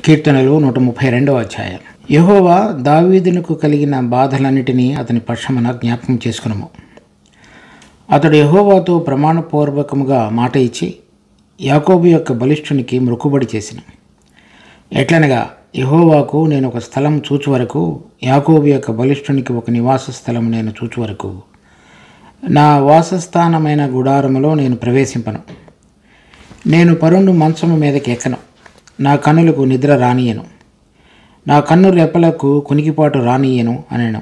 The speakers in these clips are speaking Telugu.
కీర్తనలు 132వ అధ్యాయం. యెహోవా దావీదునకు కలిగిన బాధలన్నిటినీ అతని పక్షమున జ్ఞాపకం చేసుకునము. అతడు యెహోవాతో ప్రమాణపూర్వకముగా మాట ఇచ్చి యాకోబు యొక్క బలిష్ఠునికి మొక్కుబడి చేసిన. ఎట్లనగా, యెహోవాకు నేను ఒక స్థలం చూచు వరకు, యాకోబు యొక్క బలిష్ఠునికి ఒక నివాస స్థలం నేను చూచు వరకు నా వాసస్థానమైన గుడారములో నేను ప్రవేశింపను. నేను పరుండు మంచము మీదకి ఎక్కను, నా కన్నులకు నిద్ర రానియను, నా కన్ను రెప్పలకు కునికిపాటు రానియను అనెను.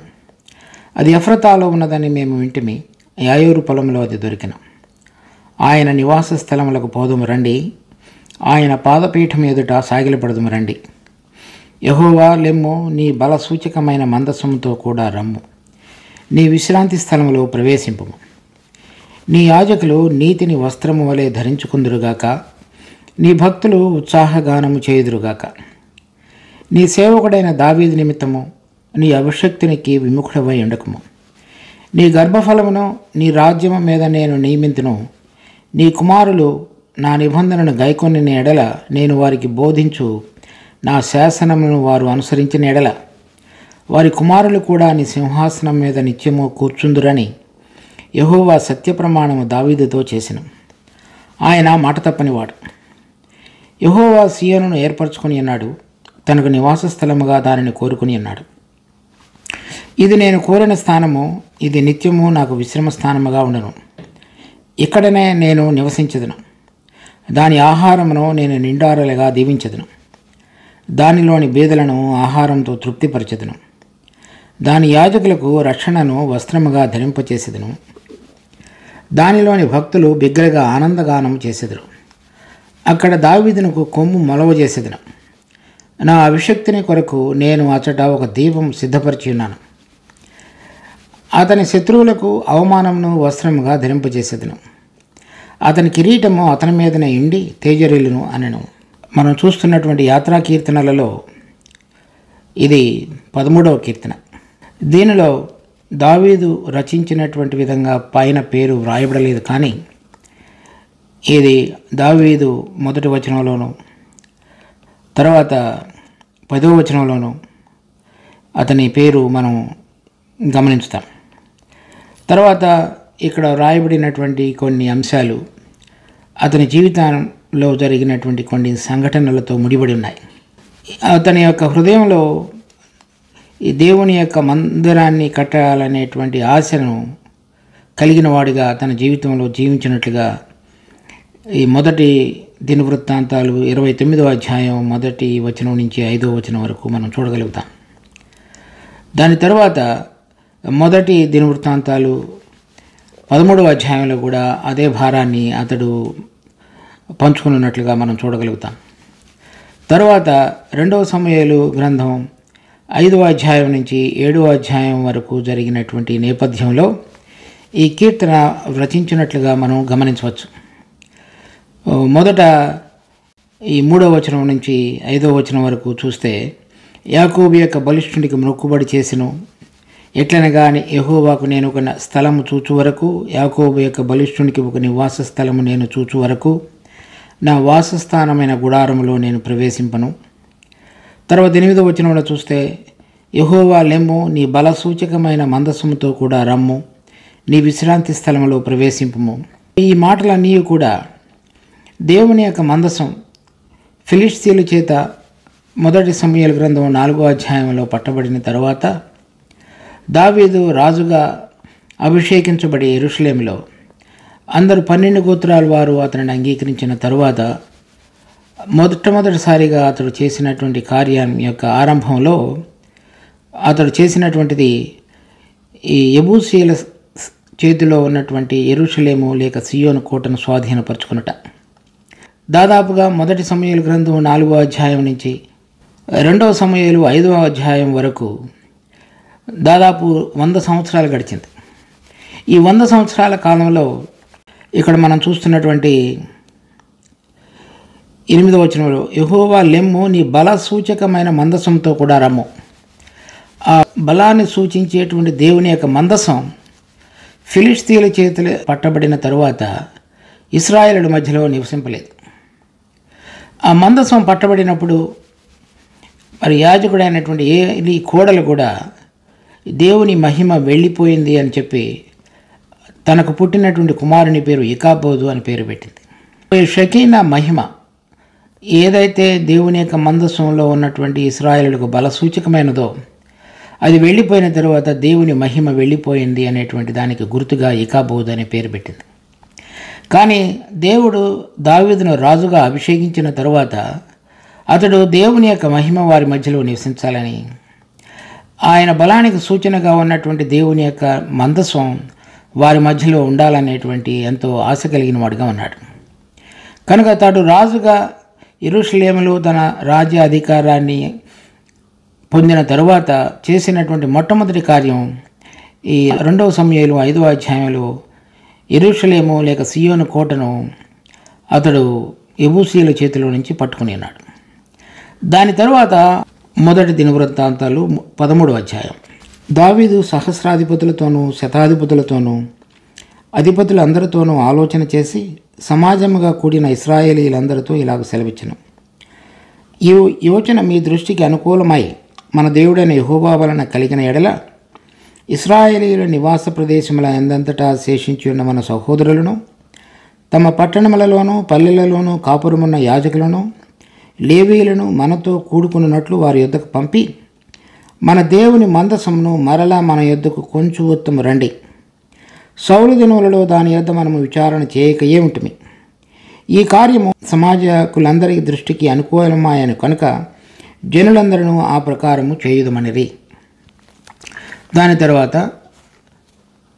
అది ఎఫ్రతాలో ఉన్నదని మేము వింటిమి, యాయోరు పొలంలో అది దొరికెను. ఆయన నివాస స్థలములకు పోదుము రండి, ఆయన పాదపీఠం ఎదుట సాగిలపడదుము రండి. యెహోవా లెమ్ము, నీ బల సూచకమైన మందసముతో కూడా రమ్ము, నీ విశ్రాంతి స్థలములో ప్రవేశింపుము. నీ యాజకులు నీతిని వస్త్రము వలె ధరించుకుందురుగాక, నీ భక్తులు ఉత్సాహగానము చేయుదురుగాక. నీ సేవకుడైన దావీదు నిమిత్తము నీ అభిషక్తునికి విముఖుడవై ఉండకము. నీ గర్భఫలమును నీ రాజ్యము మీద నేను నియమింతును. నీ కుమారులు నా నిబంధనను గైకొనిన ఎడల నేను వారికి బోధించు నా శాసనమును వారు అనుసరించిన ఎడల వారి కుమారులు కూడా నీ సింహాసనం మీద నిత్యము కూర్చుందురని యెహోవా సత్యప్రమాణము దావీదుతో చేసెను. ఆయన మాట తప్పనివాడు. యెహోవా సీయోనును ఏర్పరచుకుని అన్నాడు, తనకు నివాస స్థలముగా దానిని కోరుకుని అన్నాడు. ఇది నేను కోరిన స్థానము, ఇది నిత్యము నాకు విశ్రమ స్థానముగా ఉండను. ఇక్కడనే నేను నివసించదును. దాని ఆహారమును నేను నిండారలుగా దీవించదును. దానిలోని బీదలను ఆహారంతో తృప్తిపరచెదను. దాని యాజకులకు రక్షణను వస్త్రముగా ధరింపచేసెదను. దానిలోని భక్తులు బిగ్గరగా ఆనందగానం చేసెదరు. అక్కడ దావీదునకు కొమ్ము మొలవజేసెదను. నా అభిషక్తిని కొరకు నేను అచట ఒక దీపం సిద్ధపరిచి ఉన్నాను. అతని శత్రువులకు అవమానమును వస్త్రముగా ధరింపజేసేదను. అతని కిరీటము అతని మీదనే ఇండి తేజరిల్లును అనెను. మనం చూస్తున్నటువంటి యాత్రా కీర్తనలలో ఇది 13వ కీర్తన. దీనిలో దావీదు రచించినటువంటి విధంగా పైన పేరు వ్రాయబడలేదు, కానీ ఇది దావీదు మొదటి వచనంలోను, తర్వాత 10వ వచనంలోను అతని పేరు మనం గమనించుతాం. తర్వాత ఇక్కడ వ్రాయబడినటువంటి కొన్ని అంశాలు అతని జీవితంలో జరిగినటువంటి కొన్ని సంఘటనలతో ముడిపడి ఉన్నాయి. అతని యొక్క హృదయంలో ఈ దేవుని యొక్క మందిరాన్ని కట్టాలనేటువంటి ఆశను కలిగిన వాడిగా తన జీవితంలో జీవించినట్లుగా ఈ మొదటి దినవృత్తాంతాలు 29వ అధ్యాయం మొదటి వచనం నుంచి 5వ వచనం వరకు మనం చూడగలుగుతాం. దాని తర్వాత మొదటి దినవృత్తాంతాలు 13వ అధ్యాయంలో కూడా అదే భారాన్ని అతడు పంచుకున్నట్లుగా మనం చూడగలుగుతాం. తర్వాత 2వ సమూయేలు గ్రంథం 5వ అధ్యాయం నుంచి 7వ అధ్యాయం వరకు జరిగినటువంటి నేపథ్యంలో ఈ కీర్తన రచించినట్లుగా మనం గమనించవచ్చు. మొదట ఈ 3వ వచనం నుంచి 5వ వచనం వరకు చూస్తే, యాకోబు యొక్క బలిష్ఠునికి మొక్కుబడి చేసెను. ఎట్లనగా, యెహోవాకు నేను ఒక స్థలము చూచు వరకు, యాకోబు యొక్క బలిష్ఠునికి ఒక నివాస స్థలము నేను చూచు వరకు నా వాసస్థానమైన గుడారములో నేను ప్రవేశింపను. తర్వాత 8వ వచనంలో చూస్తే, యెహోవా లెమ్ము, నీ బల సూచకమైన మందసముతో కూడా రమ్ము, నీ విశ్రాంతి స్థలములో ప్రవేశింపుము. ఈ మాటలన్నీ కూడా దేవుని యొక్క మందసం ఫిలిష్తీయుల చేత మొదటి సమూయేలు గ్రంథం 4వ అధ్యాయంలో పట్టబడిన తర్వాత దావీదు రాజుగా అభిషేకించబడి యెరూషలేములో అందరూ 12 గోత్రాల వారు అతనిని అంగీకరించిన తరువాత మొట్టమొదటిసారిగా అతడు చేసినటువంటి కార్యం యొక్క ఆరంభంలో అతడు చేసినటువంటిది ఈ యెబూసీయుల చేతిలో ఉన్నటువంటి యెరూషలేము లేక సీయోను కోటను స్వాధీనపరచుకున్నట. దాదాపుగా మొదటి సమూయేలు గ్రంథం 4వ అధ్యాయం నుంచి 2వ సమూయేలు 5వ అధ్యాయం వరకు దాదాపు 100 సంవత్సరాలు గడిచింది. ఈ 100 సంవత్సరాల కాలంలో ఇక్కడ మనం చూస్తున్నటువంటి 8వ వచనంలో, యెహోవా లెమ్ము, నీ బల సూచకమైన మందసంతో కూడా రమ్ము. ఆ బలాన్ని సూచించేటువంటి దేవుని యొక్క మందసం ఫిలిష్తీయుల చేతులు పట్టబడిన తరువాత ఇశ్రాయేలుల మధ్యలో నివసింపలేదు. ఆ మందసం పట్టబడినప్పుడు మరి యాజకుడైనటువంటి ఈ కోడలు కూడా దేవుని మహిమ వెళ్ళిపోయింది అని చెప్పి తనకు పుట్టినటువంటి కుమారుని పేరు ఇకాబోదు అని పేరు పెట్టింది. షకీనా మహిమ ఏదైతే దేవుని యొక్క మందస్సంలో ఉన్నటువంటి ఇశ్రాయేలులకు బల సూచకమైనదో అది వెళ్ళిపోయిన తర్వాత దేవుని మహిమ వెళ్ళిపోయింది అనేటువంటి దానికి గుర్తుగా ఇకాబోదు అనే పేరు పెట్టింది. కానీ దేవుడు దావీదును రాజుగా అభిషేకించిన తరువాత అతడు దేవుని యొక్క మహిమ వారి మధ్యలో నివసించాలని, ఆయన బలానికి సూచనగా ఉన్నటువంటి దేవుని యొక్క మందస్సం వారి మధ్యలో ఉండాలనేటువంటి ఎంతో ఆశ కలిగిన వాడుగా ఉన్నాడు. కనుక తాను రాజుగా యెరూషలేములో తన రాజ్య అధికారాన్ని పొందిన తరువాత చేసినటువంటి మొట్టమొదటి కార్యం ఈ 2వ సమూయేలు 5వ అధ్యాయంలో యెరూషలేము లేక సియోను కోటను అతడు యెబూసీయుల చేతిలో నుంచి పట్టుకుని ఉన్నాడు. దాని తరువాత మొదటి దినవృత్తాంతాలు 13వ అధ్యాయం. దావీదు సహస్రాధిపతులతోనూ శతాధిపతులతోనూ అధిపతులందరితోనూ ఆలోచన చేసి సమాజముగా కూడిన ఇశ్రాయేలీలందరితో ఇలాగ సెలవిచ్చెను. ఈ యోచన మీ దృష్టికి అనుకూలమై మన దేవుడైన యెహోవా వలన కలిగిన ఎడల ఇశ్రాయేలీయుల నివాస ప్రదేశముల ఎందంతటా శేషించి ఉన్న మన సహోదరులను తమ పట్టణములలోనూ పల్లెలలోనూ కాపురమున్న యాజకులను లేవీయులను మనతో కూడుకున్నట్లు వారి యొద్దకు పంపి మన దేవుని మందసమును మరలా మన యొద్దకు కొంచెం ఉత్తము రండి. సౌలు దినములలో దాని యొద్ద మనము విచారణ చేయకయే ఉంటుమి. ఈ కార్యము సమాజకులందరి దృష్టికి అనుకూలమాయను కనుక జనులందరూ ఆ ప్రకారము చేయుదమనిరి. దాని తర్వాత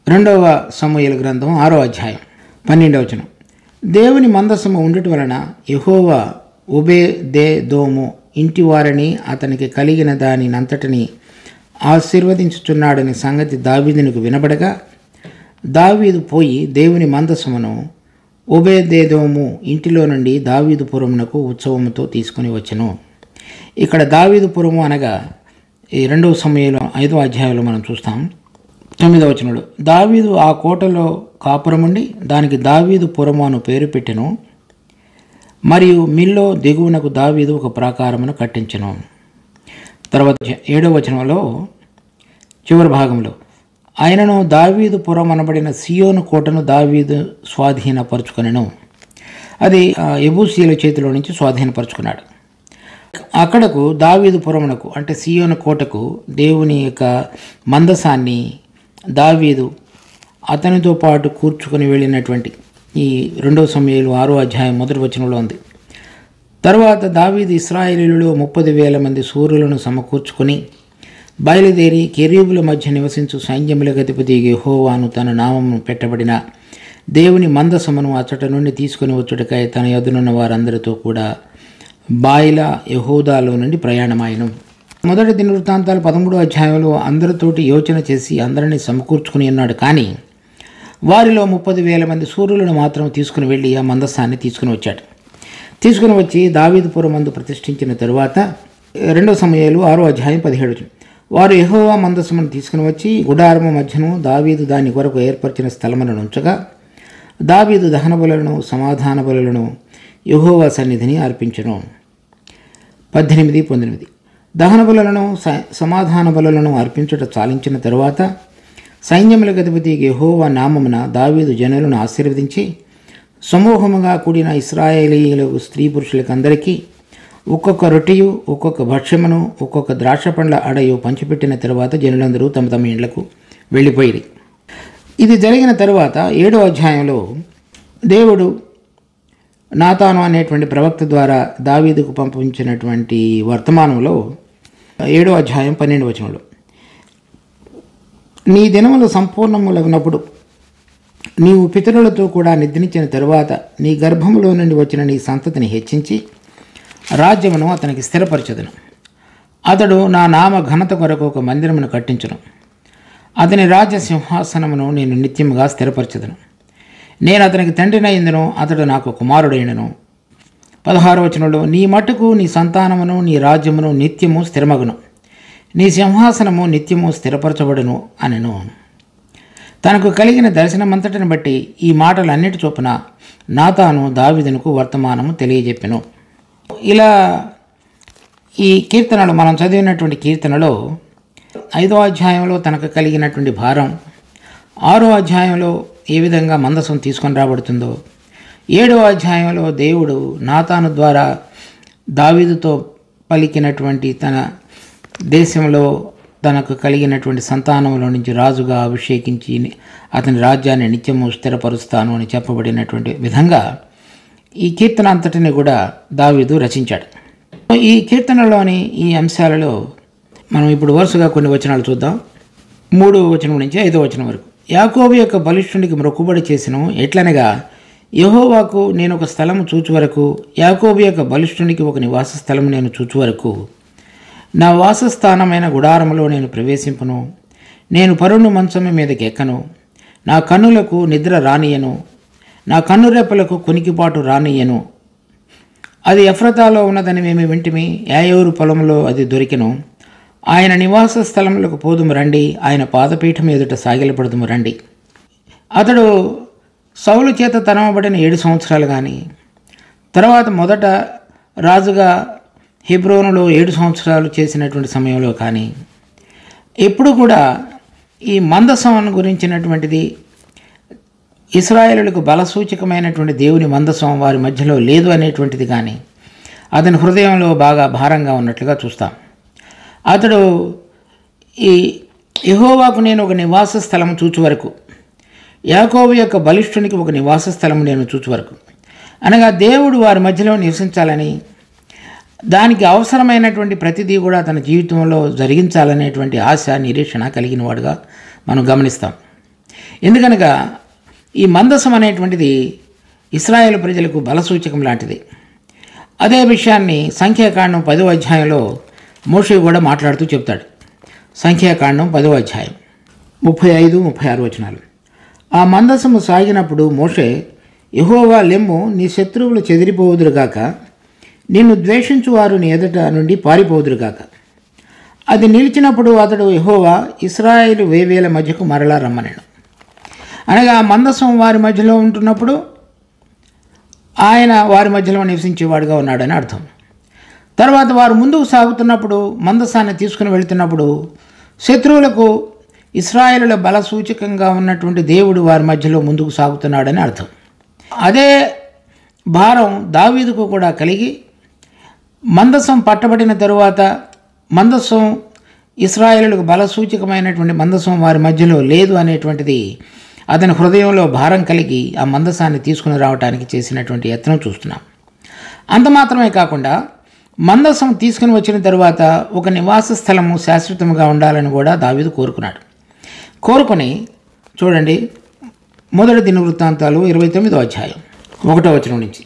2వ సమూయేలు గ్రంథం 6వ అధ్యాయం 12వ వచనం. దేవుని మందసము ఉండుట వలన యెహోవా ఒబేదెదోము ఇంటి వారిని అతనికి కలిగిన దానినంతటిని ఆశీర్వదించుచున్నాడని సంగతి దావీదునికి వినబడగా దావీదు పోయి దేవుని మందసమును ఒబేదెదోము ఇంటిలో నుండి దావీదుపురమునకు ఉత్సవముతో తీసుకుని వచ్చెను. ఇక్కడ దావీదుపురము అనగా ఈ 2వ సమూయేలు 5వ అధ్యాయంలో మనం చూస్తాం. 9వ వచనంలో దావీదు ఆ కోటలో కాపురముండి దానికి దావీదుపురము అను పేరు పెట్టెను. మరియు మిల్లో దిగువనకు దావీదు ఒక ప్రాకారమును కట్టించెను. తర్వాత 7వ వచనంలో చివరి భాగంలో ఆయనను దావీదుపురం అనబడిన సియోను కోటను దావీదు స్వాధీనపరుచుకొనెను. అది యెబూసీయుల చేతిలో నుంచి స్వాధీనపరుచుకున్నాడు. అక్కడకు దావీదుపురమునకు అంటే సియోను కోటకు దేవుని యొక్క మందసాన్ని దావీదు అతనితో పాటు కూర్చుకొని వెళ్ళినటువంటి ఈ 2వ సమూయేలు 6వ అధ్యాయం 1వ వచనంలో ఉంది. తర్వాత దావీదు ఇశ్రాయేలీయులలో 30,000 మంది శూరులను సమకూర్చుకొని బయలుదేరి కెరూబుల మధ్య నివసించు సైన్యములకు అధిపతి యెహోవాను తన నామము పెట్టబడిన దేవుని మందసమును అచ్చట నుండి తీసుకుని వచ్చుటకై తన యొద్దనున్న వారందరితో కూడా బాయిలా యెహూదాలో నుండి ప్రయాణమాయెను. మొదటి దినవృత్తాంతాలు 13వ అధ్యాయంలో అందరితోటి యోచన చేసి అందరినీ సమకూర్చుకుని ఉన్నాడు. కానీ వారిలో 30,000 మంది శూరులను మాత్రం తీసుకుని వెళ్ళి ఆ మందసాన్ని తీసుకుని వచ్చాడు. తీసుకుని వచ్చి దావీదుపురం మందు ప్రతిష్ఠించిన తరువాత 2వ సమూయేలు 6వ అధ్యాయం 17. వారు యెహోవా మందసమును తీసుకుని వచ్చి గుడారము మధ్యను దావీదు దాని కొరకు ఏర్పరిచిన స్థలములను ఉంచగా దావీదు దహన బలులను సమాధాన బలులను యెహోవా సన్నిధిని అర్పించెను. 18, 19. దహన బలులను సమాధాన బలులను అర్పించుట చాలించిన తరువాత సైన్యములకు అధిపతి యెహోవా నామమున దావీదు జనులను ఆశీర్వదించి సమూహముగా కూడిన ఇశ్రాయేలీయులకు స్త్రీ పురుషులకందరికీ ఒక్కొక్క రొట్టెయు ఒక్కొక్క భక్ష్యమును ఒక్కొక్క ద్రాక్ష పండ్ల అడయు పంచిపెట్టిన తరువాత జనులందరూ తమ తమ ఇండ్లకు వెళ్ళిపోయిరి. ఇది జరిగిన తరువాత 7వ అధ్యాయంలో దేవుడు నాతాను అనేటువంటి ప్రవక్త ద్వారా దావీదుకు పంపించినటువంటి వర్తమానంలో 7వ అధ్యాయం 12వ వచనంలో నీ దినములు సంపూర్ణములగినప్పుడు నీవు పితరులతో కూడా నిద్రించిన తరువాత నీ గర్భములో నుండి వచ్చిన నీ సంతతిని హెచ్చించి రాజ్యమును అతనికి స్థిరపరచదును. అతడు నా నామ ఘనత కొరకు ఒక మందిరమును కట్టించును. అతని రాజ్య సింహాసనమును నేను నిత్యముగా స్థిరపరచదును. నేను అతనికి తండ్రినైందును, అతడు నాకు కుమారుడైనను. 16వ వచనంలో నీ మట్టుకు నీ సంతానమును నీ రాజ్యమును నిత్యము స్థిరమగును, నీ సింహాసనము నిత్యము స్థిరపరచబడును అనెను. తనకు కలిగిన దర్శనమంతటిని బట్టి ఈ మాటలన్నిటి చొప్పున నాతాను దావీదునకు వర్తమానము తెలియజెప్పెను. ఇలా ఈ కీర్తనలు మనం చదివినటువంటి కీర్తనలో 5వ అధ్యాయంలో తనకు కలిగినటువంటి భారం, 6వ అధ్యాయంలో ఏ విధంగా మందసం తీసుకొని రాబడుతుందో, 7వ అధ్యాయంలో దేవుడు నాతాను ద్వారా దావీదుతో పలికినటువంటి తన దేశంలో తనకు కలిగినటువంటి సంతానంలో నుంచి రాజుగా అభిషేకించి అతని రాజ్యాన్ని నిత్యము స్థిరపరుస్తాను అని చెప్పబడినటువంటి విధంగా ఈ కీర్తన అంతటిని కూడా దావీదు రచించాడు. ఈ కీర్తనలోని ఈ అంశాలలో మనం ఇప్పుడు వరుసగా కొన్ని వచనాలు చూద్దాం. 3వ వచనం నుంచి 5వ వచనం వరకు. యాకోబు యొక్క బలిష్ఠునికి మొక్కుబడి చేసెను ఎట్లనగా, యెహోవాకు నేను ఒక స్థలము చూచు వరకు, యాకోబు యొక్క బలిష్ఠునికి ఒక నివాస స్థలము నేను చూచు వరకు, నా వాసస్థానమైన గుడారములో నేను ప్రవేశింపును, నేను పరుని మంచము మీదకి ఎక్కను, నా కన్నులకు నిద్ర రానియను, నా కన్నురెప్పలకు కొనికిపాటు రానియను. అది ఎఫ్రతాలో ఉన్నదని మేము వింటిమి, యాయోరు పొలంలో అది దొరికెను. ఆయన నివాస స్థలములకు పోదుము రండి, ఆయన పాదపీఠం ఎదుట సాగిలపడదుము రండి. అతడు సౌలు చేత తనవబడిన 7 సంవత్సరాలు కానీ, తర్వాత మొదట రాజుగా హెబ్రోనులో 7 సంవత్సరాలు చేసినటువంటి సమయంలో కానీ ఎప్పుడు కూడా ఈ మందసం గురించినటువంటిది, ఇశ్రాయేలులకు బలసూచకమైనటువంటి దేవుని మందసం వారి మధ్యలో లేదు అనేటువంటిది కానీ అతని హృదయంలో బాగా భారంగా ఉన్నట్లుగా చూస్తాం. అతడు ఈ యెహోవాకు నేను ఒక నివాస స్థలం చూచు వరకు, యాకోబు యొక్క బలిష్ఠునికి ఒక నివాస స్థలం నేను చూచు వరకు అనగా దేవుడు వారి మధ్యలో నివసించాలని, దానికి అవసరమైనటువంటి ప్రతిదీ కూడా తన జీవితంలో జరిగించాలనేటువంటి ఆశ నిరీక్షణ కలిగిన వాడుగా మనం గమనిస్తాం. ఎందుకనగా ఈ మందసం అనేటువంటిది ఇశ్రాయేలు ప్రజలకు బలసూచకం లాంటిది. అదే విషయాన్ని సంఖ్యాకాండం 10వ అధ్యాయంలో మోషే కూడా మాట్లాడుతూ చెప్తాడు. సంఖ్యాకాండం 10వ అధ్యాయం 35-36 వచనాలు. ఆ మందసము సాగినప్పుడు మోషే, యెహోవా లెమ్ము, నీ శత్రువులు చెదిరిపోవుదురుగాక, నిన్ను ద్వేషించు వారు నీ ఎదుట నుండి పారిపోవుదురుగాక. అది నిలిచినప్పుడు అతడు, యెహోవా ఇశ్రాయేలు వేవేల మధ్యకు మరలా రమ్మనెను. అనగా మందసం వారి మధ్యలో ఉంటున్నప్పుడు ఆయన వారి మధ్యలో నివసించేవాడుగా ఉన్నాడని అర్థం. తర్వాత వారు ముందుకు సాగుతున్నప్పుడు, మందసాన్ని తీసుకుని వెళుతున్నప్పుడు శత్రువులకు ఇశ్రాయేలుల బల సూచకంగా ఉన్నటువంటి దేవుడు వారి మధ్యలో ముందుకు సాగుతున్నాడని అర్థం. అదే భారం దావీదుకు కూడా కలిగి, మందసం పట్టబడిన తరువాత మందసం ఇశ్రాయేలులకు బల సూచకమైనటువంటి మందసం వారి మధ్యలో లేదు అనేటువంటిది అతని హృదయంలో భారం కలిగి ఆ మందసాన్ని తీసుకుని రావడానికి చేసినటువంటి యత్నం చూస్తున్నాం. అంత మాత్రమే కాకుండా మందసం తీసుకుని వచ్చిన తరువాత ఒక నివాస స్థలము శాశ్వతంగా ఉండాలని కూడా దావీదు కోరుకొని చూడండి, 1 దినవృత్తాంతాలు 29వ అధ్యాయం 1వ వచనం నుంచి.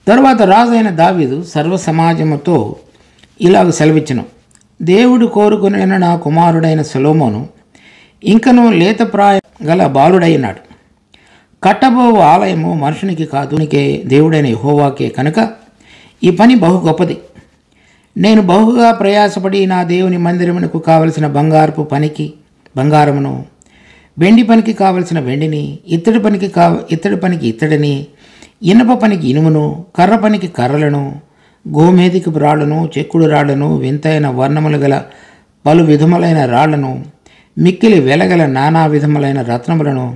తరువాత రాజైన దావీదు సర్వ సమాజముతో ఇలాగ సెలవిచ్చెను, దేవుడు కోరుకునే నా కుమారుడైన సొలొమోను ఇంకనూ లేతప్రాయం గల బాలుడైనాడు. కట్టబోవు ఆలయము మనుషునికి కాదు, నీకే దేవుడైన యెహోవాకే కనుక ఈ పని బహు గొప్పది. నేను బహుగా ప్రయాసపడి నా దేవుని మందిరమునకు కావలసిన బంగారమును, వెండి పనికి కావలసిన వెండిని, ఇత్తడి పనికి ఇత్తడిని, ఇనుప పనికి ఇనుమును, కర్ర పనికి కర్రలను, గోమేధికపు రాళ్లను, చెక్కుడు రాళ్లను, వింతైన వర్ణములు గల పలు విధములైన రాళ్లను, మిక్కిలి వెలగల నానా విధములైన రత్నములను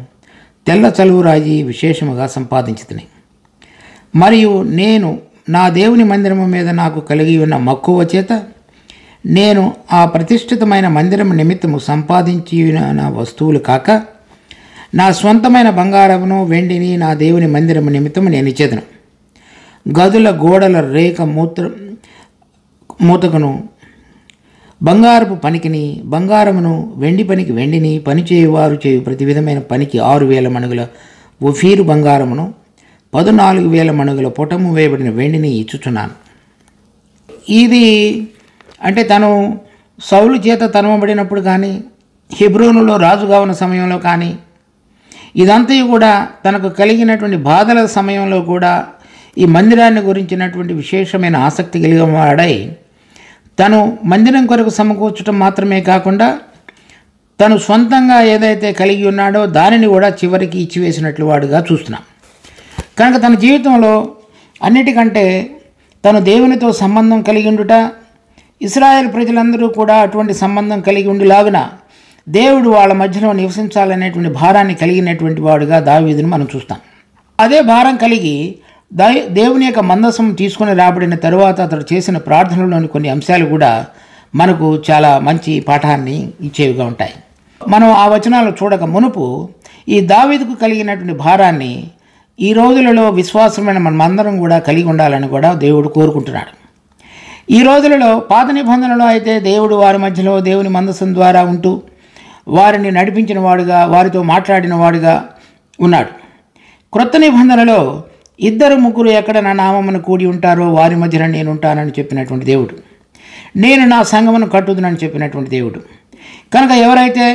తెల్ల చలువురాయి విశేషముగా సంపాదించితిని. మరియు నేను నా దేవుని మందిరము మీద నాకు కలిగి ఉన్న మక్కువ చేత నేను ఆ ప్రతిష్ఠితమైన మందిరము నిమిత్తము సంపాదించిన వస్తువులు కాక నా స్వంతమైన బంగారమును వెండిని నా దేవుని మందిరము నిమిత్తము నేను ఇచ్చేదను. గదుల గోడల రేఖ మూతకును, బంగారపు పనికిని బంగారమును, వెండి పనికి వెండిని, పనిచేయువారు చేయు ప్రతి విధమైన పనికి 6,000 మణుగుల ఒఫీరు బంగారమును, 14,000 మణుగుల పొటము వేయబడిన వెండిని ఇచ్చుచున్నాను. ఇది అంటే తను సౌలు చేత తనవబడినప్పుడు కానీ, హెబ్రోనులో రాజుగా ఉన్న సమయంలో కానీ, ఇదంతా కూడా తనకు కలిగినటువంటి బాధల సమయంలో కూడా ఈ మందిరాన్ని గురించినటువంటి విశేషమైన ఆసక్తి కలిగిన వాడై తను మందిరం కొరకు సమకూర్చడం మాత్రమే కాకుండా తను సొంతంగా ఏదైతే కలిగి ఉన్నాడో దానిని కూడా చివరికి ఇచ్చివేసినట్లు వాడుగా చూస్తున్నాం. కనుక తన జీవితంలో అన్నిటికంటే తను దేవునితో సంబంధం కలిగి ఉండుట, ఇశ్రాయేల్ ప్రజలందరూ కూడా అటువంటి సంబంధం కలిగి ఉండిలాగున దేవుడు వాళ్ళ మధ్యలో నివసించాలనేటువంటి భారాన్ని కలిగినటువంటి వాడుగా దావీదును మనం చూస్తాం. అదే భారం కలిగి దేవుని యొక్క మందసం తీసుకుని రాబడిన తరువాత అతడు చేసిన ప్రార్థనలోని కొన్ని అంశాలు కూడా మనకు చాలా మంచి పాఠాన్ని ఇచ్చేవిగా ఉంటాయి. మనం ఆ వచనాలు చూడక మునుపు ఈ దావీదుకు కలిగినటువంటి భారాన్ని ఈ రోజులలో విశ్వాసమైన మనమందరం కూడా కలిగి ఉండాలని కూడా దేవుడు కోరుకుంటున్నాడు. ఈ రోజులలో పాత నిబంధనలో అయితే దేవుడు వారి మధ్యలో దేవుని మందసం ద్వారా ఉంటూ వారిని నడిపించిన వాడుగా, వారితో మాట్లాడిన వాడుగా ఉన్నాడు. క్రొత్త నిబంధనలో 2-3 ఎక్కడ నా నామమును కూడి ఉంటారో వారి మధ్యన నేను ఉంటానని చెప్పినటువంటి దేవుడు, నేను నా సంఘమును కట్టుదునని చెప్పినటువంటి దేవుడు. కనుక ఎవరైతే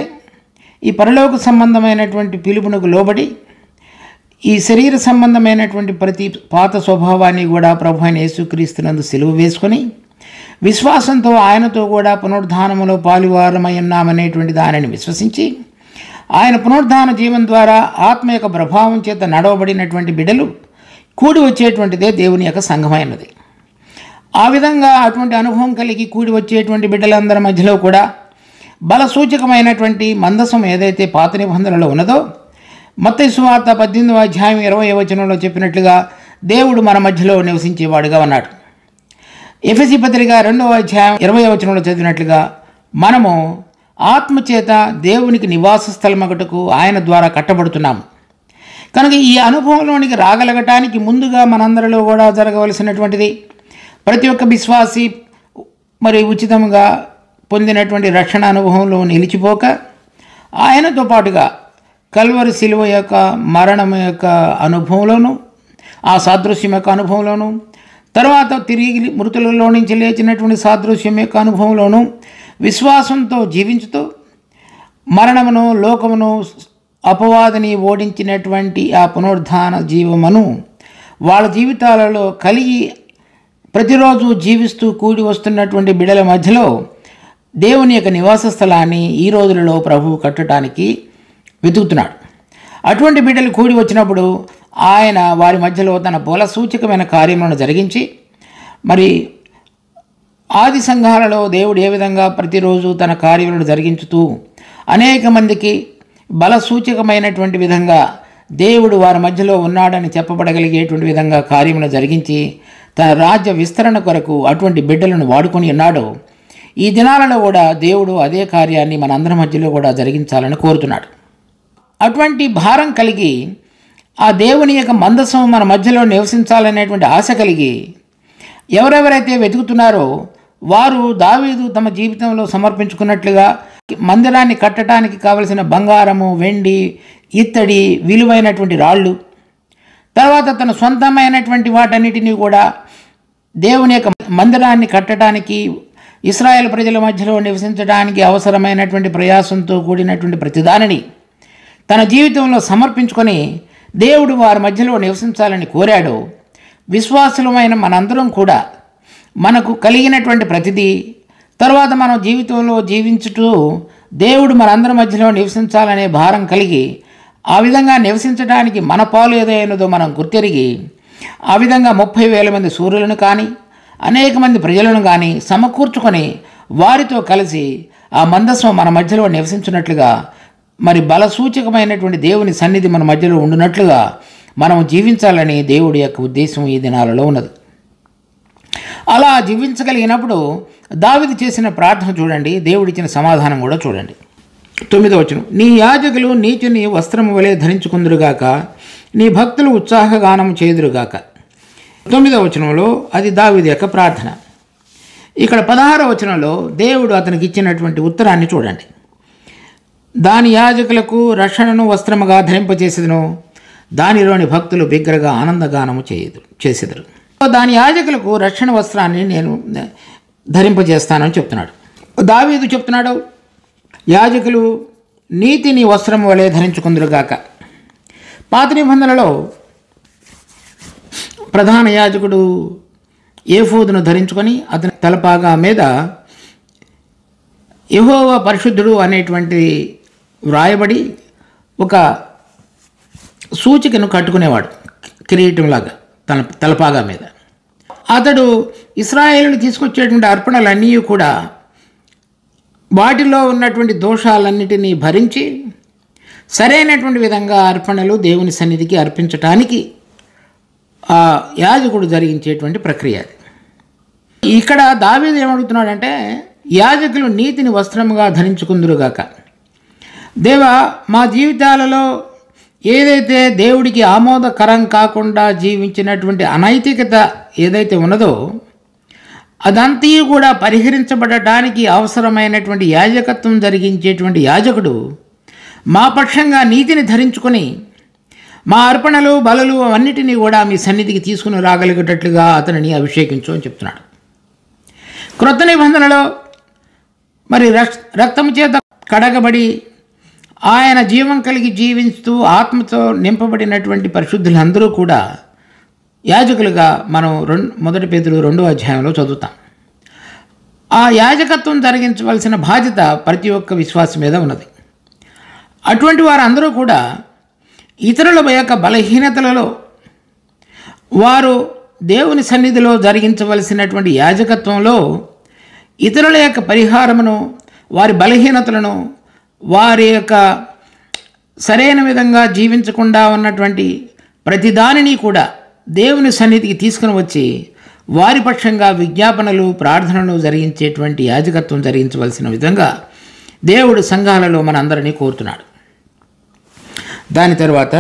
ఈ పరలోక సంబంధమైనటువంటి పిలుపునకు లోబడి ఈ శరీర సంబంధమైనటువంటి ప్రతి పాత స్వభావాన్ని కూడా ప్రభు అయిన యేసుక్రీస్తునందు సిలువ వేసుకొని విశ్వాసంతో ఆయనతో కూడా పునరుద్ధానములో పాలువారమై ఉన్నామనేటువంటి దానిని విశ్వసించి ఆయన పునరుద్ధాన జీవం ద్వారా ఆత్మ యొక్క ప్రభావం చేత నడవబడినటువంటి బిడ్డలు కూడి వచ్చేటువంటిదే దేవుని యొక్క సంఘమైనది. ఆ విధంగా అటువంటి అనుభవం కలిగి కూడి వచ్చేటువంటి బిడ్డలందరి మధ్యలో కూడా బలసూచకమైనటువంటి మందసం ఏదైతే పాత నిబంధనలో ఉన్నదో, మత్తయి సువార్త 18వ అధ్యాయం 20వ వచనంలో చెప్పినట్లుగా దేవుడు మన మధ్యలో నివసించేవాడుగా ఉన్నాడు. ఎఫెసీ పత్రిక 2వ అధ్యాయం 20వ వచనంలో చదివినట్లుగా మనము ఆత్మచేత దేవునికి నివాస స్థలమగటకు ఆయన ద్వారా కట్టబడుతున్నాము. కనుక ఈ అనుభవంలోనికి రాగలగటానికి ముందుగా మనందరిలో కూడా జరగవలసినటువంటిది, ప్రతి ఒక్క విశ్వాసి మరి ఉచితంగా పొందినటువంటి రక్షణ అనుభవంలో నిలిచిపోక ఆయనతో పాటుగా కల్వరి శిలువ యొక్క మరణం యొక్క అనుభవంలోను, ఆ సాదృశ్యం యొక్క అనుభవంలోను, తర్వాత తిరిగి మృతులలో నుంచి లేచినటువంటి సాదృశ్యం యొక్క అనుభవంలోను విశ్వాసంతో జీవించుతూ మరణమును, లోకమును, అపవాదిని ఓడించినటువంటి ఆ పునరుద్ధాన జీవమును వాళ్ళ జీవితాలలో కలిగి ప్రతిరోజు జీవిస్తూ కూడి వస్తున్నటువంటి బిడ్డల మధ్యలో దేవుని యొక్క నివాస స్థలాన్ని ఈ రోజులలో ప్రభువు కట్టడానికి వెతుకుతున్నాడు. అటువంటి బిడ్డలు కూడి వచ్చినప్పుడు ఆయన వారి మధ్యలో తన బల సూచకమైన కార్యములను జరిగించి, మరి ఆది సంఘాలలో దేవుడు ఏ విధంగా ప్రతిరోజు తన కార్యములను జరిగించుతూ అనేక మందికి బల సూచకమైనటువంటి విధంగా దేవుడు వారి మధ్యలో ఉన్నాడని చెప్పబడగలిగేటువంటి విధంగా కార్యములను జరిగించి తన రాజ్య విస్తరణ కొరకు అటువంటి బిడ్డలను వాడుకొని ఉన్నాడో, ఈ దినాలలో కూడా దేవుడు అదే కార్యాన్ని మనందరి మధ్యలో కూడా జరిగించాలని కోరుతున్నాడు. అటువంటి భారం కలిగి ఆ దేవుని యొక్క మందసం మన మధ్యలో నివసించాలనేటువంటి ఆశ కలిగి ఎవరెవరైతే వెతుకుతున్నారో వారు దావీదు తమ జీవితంలో సమర్పించుకున్నట్లుగా మందిరాన్ని కట్టడానికి కావలసిన బంగారము, వెండి, ఇత్తడి, విలువైనటువంటి రాళ్ళు, తర్వాత తన సొంతమైనటువంటి వాటన్నిటినీ కూడా దేవుని యొక్క మందిరాన్ని కట్టడానికి, ఇశ్రాయేల్ ప్రజల మధ్యలో నివసించడానికి అవసరమైనటువంటి ప్రయాసంతో కూడినటువంటి ప్రతిదానిని తన జీవితంలో సమర్పించుకొని దేవుడు వారి మధ్యలో నివసించాలని కోరాడు. విశ్వాసులమైన మనందరం కూడా మనకు కలిగినటువంటి ప్రతిదీ, తర్వాత మనం జీవితంలో జీవించుతూ దేవుడు మనందరి మధ్యలో నివసించాలనే భారం కలిగి ఆ విధంగా నివసించడానికి మన పాలు ఏదైనదో మనం గుర్తెరిగి ఆ విధంగా 30,000 మంది సూర్యులను కానీ అనేక మంది ప్రజలను కానీ సమకూర్చుకొని వారితో కలిసి ఆ మందసం మన మధ్యలో నివసించినట్లుగా, మరి బలసూచకమైనటువంటి దేవుని సన్నిధి మన మధ్యలో ఉండినట్లుగా మనం జీవించాలని దేవుడి యొక్క ఉద్దేశం ఈ దినాలలో ఉన్నది. అలా జీవించగలిగినప్పుడు దావీదు చేసిన ప్రార్థన చూడండి, దేవుడిచ్చిన సమాధానం కూడా చూడండి. 9వ వచనం, నీ యాజకులు నీతిని వస్త్రము వలె ధరించుకుందురుగాక, నీ భక్తులు ఉత్సాహగానము చేదురుగాక. 9వ వచనంలో అది దావీదు యొక్క ప్రార్థన. ఇక్కడ 16వ వచనంలో దేవుడు అతనికి ఇచ్చినటువంటి ఉత్తరాన్ని చూడండి. దాని యాజకులకు రక్షణను వస్త్రముగా ధరింపచేసేదను, దానిలోని భక్తులు బిగ్గరగా ఆనందగానము చేసేదరు. దాని యాజకులకు రక్షణ వస్త్రాన్ని నేను ధరింపజేస్తానని చెప్తున్నాడు. దావీదు చెప్తున్నాడు, యాజకులు నీతిని వస్త్రం వలె ధరించుకుందురుగాక. పాత నిబంధనలో ప్రధాన యాజకుడు ఏఫోదును ధరించుకొని అతని తలపాగా మీద యెహోవా పరిశుద్ధుడు అనేటువంటి వ్రాయబడి ఒక సూచికను కట్టుకునేవాడు కిరీటంలాగా తన తలపాగా మీద. అతడు ఇశ్రాయేలును తీసుకొచ్చేటువంటి అర్పణలన్నీ కూడా వాటిలో ఉన్నటువంటి దోషాలన్నిటినీ భరించి సరైనటువంటి విధంగా అర్పణలు దేవుని సన్నిధికి అర్పించటానికి ఆ యాజకుడు జరిగించేటువంటి ప్రక్రియ అది. ఇక్కడ దావీదు ఏమడుగుతున్నాడంటే, యాజకులు నీతిని వస్త్రముగా ధరించుకుందురుగాక. దేవా, మా జీవితాలలో ఏదైతే దేవుడికి ఆమోదకరం కాకుండా జీవించినటువంటి అనైతికత ఏదైతే ఉన్నదో అదంతా కూడా పరిహరించబడటానికి అవసరమైనటువంటి యాజకత్వం జరిగించేటువంటి యాజకుడు మా పక్షంగా నీతిని ధరించుకొని మా అర్పణలు బలులు అన్నిటినీ కూడా మీ సన్నిధికి తీసుకుని రాగలిగేటట్లుగా అతనిని అభిషేకించు అని చెప్తున్నాడు. క్రొత్త నిబంధనలో మరి రక్తము చేత కడగబడి ఆయన జీవం కలిగి జీవిస్తూ ఆత్మతో నింపబడినటువంటి పరిశుద్ధులందరూ కూడా యాజకులుగా మనం 1 పేతురు 2వ అధ్యాయంలో చదువుతాం. ఆ యాజకత్వం జరిగించవలసిన బాధ్యత ప్రతి ఒక్క విశ్వాసం మీద ఉన్నది. అటువంటి వారందరూ కూడా ఇతరుల యొక్క బలహీనతలలో వారు దేవుని సన్నిధిలో జరిగించవలసినటువంటి యాజకత్వంలో ఇతరుల యొక్క పరిహారమును, వారి బలహీనతలను, వారి యొక్క సరైన విధంగా జీవించకుండా ఉన్నటువంటి ప్రతిదానిని కూడా దేవుని సన్నిధికి తీసుకుని వచ్చి వారి పక్షంగా విజ్ఞాపనలు, ప్రార్థనలు జరిగించేటువంటి యాజకత్వం జరిగించవలసిన విధంగా దేవుడు సంఘాలలో మనందరినీ కోరుతున్నాడు. దాని తర్వాత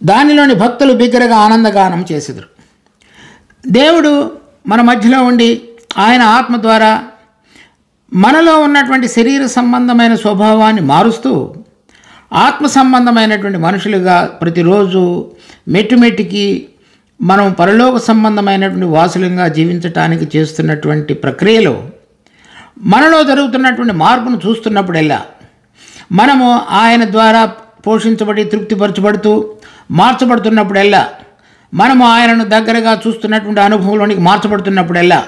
దానిలోని భక్తులు బిగ్గరగా ఆనందగానం చేసెదరు. దేవుడు మన మధ్యలో ఉండి ఆయన ఆత్మ ద్వారా మనలో ఉన్నటువంటి శరీర సంబంధమైన స్వభావాన్ని మారుస్తూ ఆత్మ సంబంధమైనటువంటి మనుషులుగా ప్రతిరోజు మెట్టుమెట్టికి మనం పరలోక సంబంధమైనటువంటి వాసులంగా జీవించటానికి చేస్తున్నటువంటి ప్రక్రియలో మనలో జరుగుతున్నటువంటి మార్పును చూస్తున్నప్పుడెల్లా మనము ఆయన ద్వారా పోషించబడి తృప్తిపరచబడుతూ మార్చబడుతున్నప్పుడెల్లా, మనము ఆయనను దగ్గరగా చూస్తున్నటువంటి అనుభవంలోనికి మార్చబడుతున్నప్పుడెల్లా,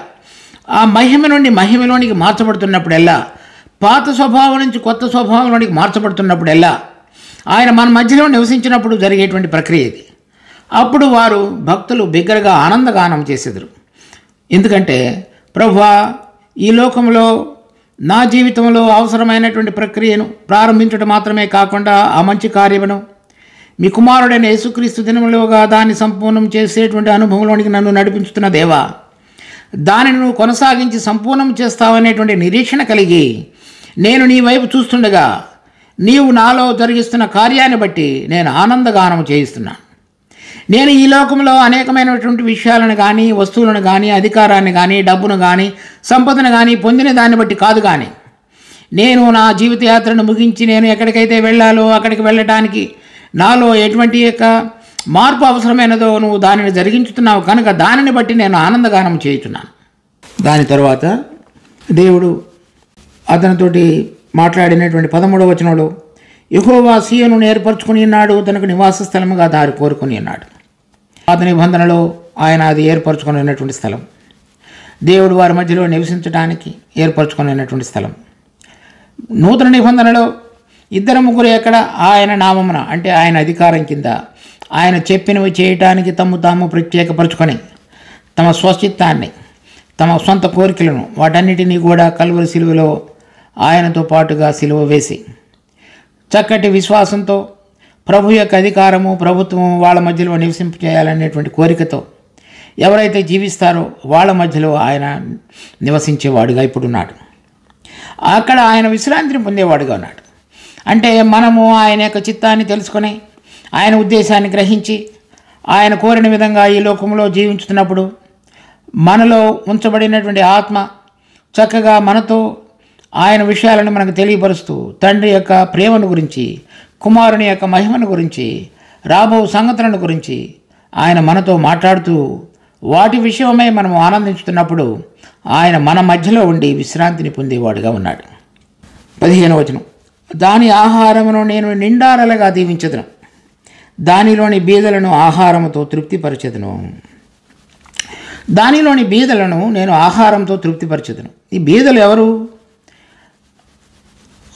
ఆ మహిమ నుండి మహిమలోనికి మార్చబడుతున్నప్పుడెల్లా, పాత స్వభావం నుంచి కొత్త స్వభావంలోనికి మార్చబడుతున్నప్పుడెల్లా ఆయన మన మధ్యలో నివసించినప్పుడు జరిగేటువంటి ప్రక్రియ ఇది. అప్పుడు వారు భక్తులు బిగ్గరగా ఆనందగానం చేసేదరు. ఎందుకంటే ప్రభువా, ఈ లోకంలో నా జీవితంలో అవసరమైనటువంటి ప్రక్రియను ప్రారంభించడం మాత్రమే కాకుండా ఆ మంచి కార్యమును మీ కుమారుడైన యేసుక్రీస్తు దినములోగా దాన్ని సంపూర్ణం చేసేటువంటి అనుభవంలోనికి నన్ను నడిపించుతున్న దేవా, దానిని నువ్వు కొనసాగించి సంపూర్ణం చేస్తావనేటువంటి నిరీక్షణ కలిగి నేను నీ వైపు చూస్తుండగా నీవు నాలో జరిగిస్తున్న కార్యాన్ని బట్టి నేను ఆనందగానం చేయిస్తున్నాను. నేను ఈ లోకంలో అనేకమైనటువంటి విషయాలను కానీ, వస్తువులను కానీ, అధికారాన్ని కానీ, డబ్బును కానీ, సంపదను కానీ పొందిన దాన్ని బట్టి కాదు, కానీ నేను నా జీవిత యాత్రను ముగించి నేను ఎక్కడికైతే వెళ్ళాలో అక్కడికి వెళ్ళటానికి నాలో ఎటువంటి యొక్క మార్పు అవసరమైనదో నువ్వు దానిని జరిగించుతున్నావు కనుక దానిని బట్టి నేను ఆనందగానం చేయుచున్నాను. దాని తర్వాత దేవుడు అతనితోటి మాట్లాడినటువంటి 13వ వచనంలో, యెహోవా సీయోనును ఏర్పరచుకుని ఉన్నాడు, తనకు నివాస స్థలముగా దారి కోరుకుని ఉన్నాడు. పాత నిబంధనలో ఆయన అది ఏర్పరచుకొని ఉన్నటువంటి స్థలం, దేవుడు వారి మధ్యలో నివసించడానికి ఏర్పరచుకొని ఉన్నటువంటి స్థలం. నూతన నిబంధనలో 2-3 ఎక్కడ ఆయన నామమున, అంటే ఆయన అధికారం కింద ఆయన చెప్పినవి చేయటానికి తాము ప్రత్యేకపరచుకొని తమ స్వచిత్తాన్ని, తమ సొంత కోరికలను వాటన్నిటినీ కూడా కల్వరి సిలువలో ఆయనతో పాటుగా సిలువ వేసి చక్కటి విశ్వాసంతో ప్రభు యొక్క అధికారము, ప్రభుత్వము వాళ్ళ మధ్యలో నివసింపచేయాలనేటువంటి కోరికతో ఎవరైతే జీవిస్తారో వాళ్ళ మధ్యలో ఆయన నివసించేవాడుగా ఇప్పుడున్నాడు. అక్కడ ఆయన విశ్రాంతిని పొందేవాడుగా ఉన్నాడు. అంటే మనము ఆయన యొక్క చిత్తాన్ని తెలుసుకొని ఆయన ఉద్దేశాన్ని గ్రహించి ఆయన కోరిన విధంగా ఈ లోకంలో జీవించుతున్నప్పుడు మనలో ఉంచబడినటువంటి ఆత్మ చక్కగా మనతో ఆయన విషయాలను మనకు తెలియపరుస్తూ తండ్రి యొక్క ప్రేమను గురించి, కుమారుని యొక్క మహిమను గురించి, రాబో సంగతులను గురించి ఆయన మనతో మాట్లాడుతూ వాటి విషయమై మనం ఆనందించుతున్నప్పుడు ఆయన మన మధ్యలో ఉండి విశ్రాంతిని పొందేవాడుగా ఉన్నాడు. 15వ వచనం, దాని ఆహారమును నేను నిండారలుగా దీవించదును, దానిలోని బీదలను ఆహారముతో తృప్తిపరచెదను. దానిలోని బీదలను నేను ఆహారంతో తృప్తిపరచెదను. ఈ బీదలు ఎవరు?